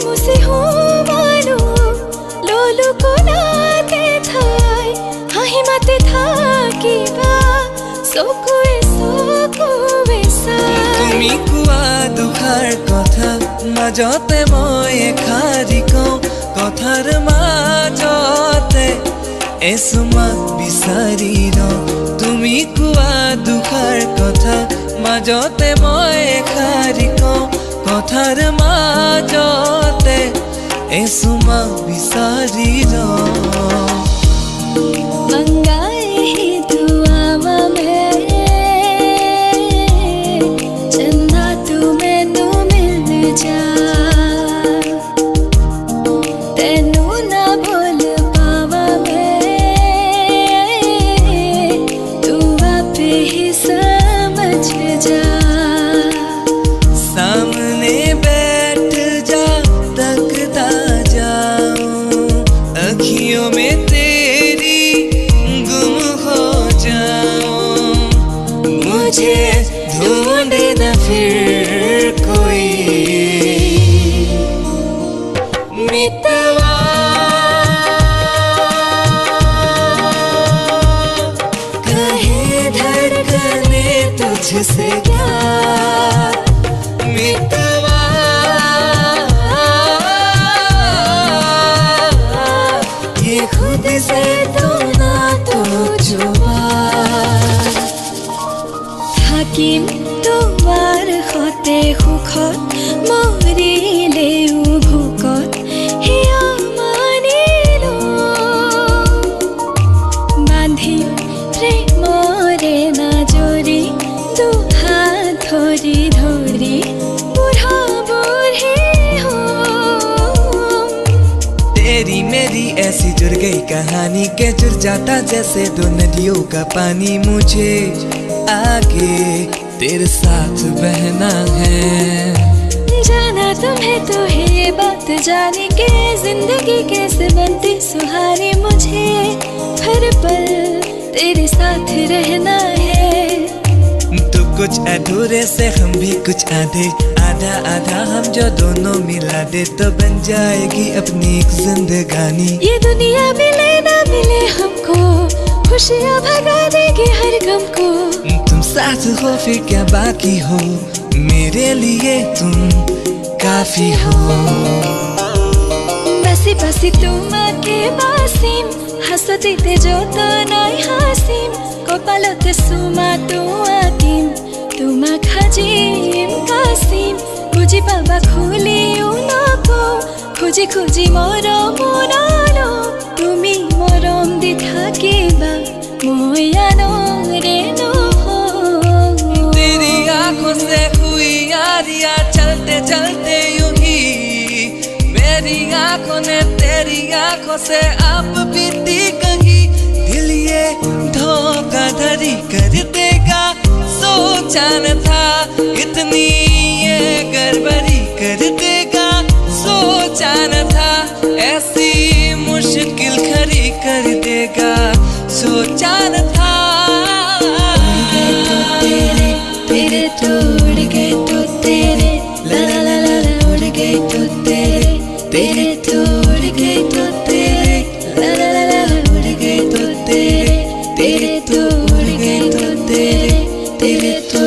मुसे हो मानो लोलु को लाते थाई हाही माते था कि बा सोकुए सा तुमी कुआ दुखार कथा মাজতে মই এখাৰি কওঁ কথাৰ মাজতে এসুমাক বিচাৰি ৰওঁ তুমি কোৱা দুখাৰ কথা মাজতে মই এখাৰি কওঁ কথাৰ মাজতে এসুমাক বিচাৰি ৰওঁ ढूंढे न फिर कोई मितवा कहे धड़कने तुझसे क्या मितवा ये खुद से तो ना तो जुआ থাকিম তোমাৰ সতে সুখত মৰিলেও ভোকত হিয়া মানিলো বান্ধিম প্ৰেমৰে নাজৰি দুহাত ধৰি ধৰি বুঢ়া বুঢ়ী হ'ম तेरी मेरी ऐसी जुड़ गई कहानी के जुड़ जाता जैसे दो नदियों का पानी मुझे आगे तेरे साथ बहना है जाना तुम्हें तो है ये बात जाने के जिंदगी कैसे बनती सुहानी मुझे हर पल तेरे साथ रहना है तो कुछ अधूरे से हम भी कुछ आधे आधा आधा हम जो दोनों मिला दे तो बन जाएगी अपनी एक जिंदगानी ये दुनिया मिले ना मिले हमको खुशियाँ भगा देगी हर गम को तुम साथ हो फिर क्या बाकी हो मेरे लिए तुम काफी हो बसी बसी तुम आके बासिम হাসতে যত নাই হাসিম কপালতে সুমা তো আকিম তোমাক সাজিম কাচিম বুজি পাবা খুলিও নকওঁ খুজি খুজি মৰম নালো তুমি মৰম দি থাকিবা মই আনৰে নহওঁ तेरी आंखों से हुई यारियां चलते चलते यूं ही मेरी आंखों ने तेरी आंखों से आप बीती कहीं दिल ये धोखाधड़ी कर देगा सोचा न था इतनी ये गड़बड़ी कर देगा सोचा न था ऐसी मुश्किल खड़ी कर देगा सोचा न था तेरे तो उड़ गए तो तेरे ला ला ला ला ला उड़ गए तो तेरे तो उड़ गए तो तेरे ला ला ला ला ला उड़ गए तो तेरे तो उड़ गए तो तेरे तो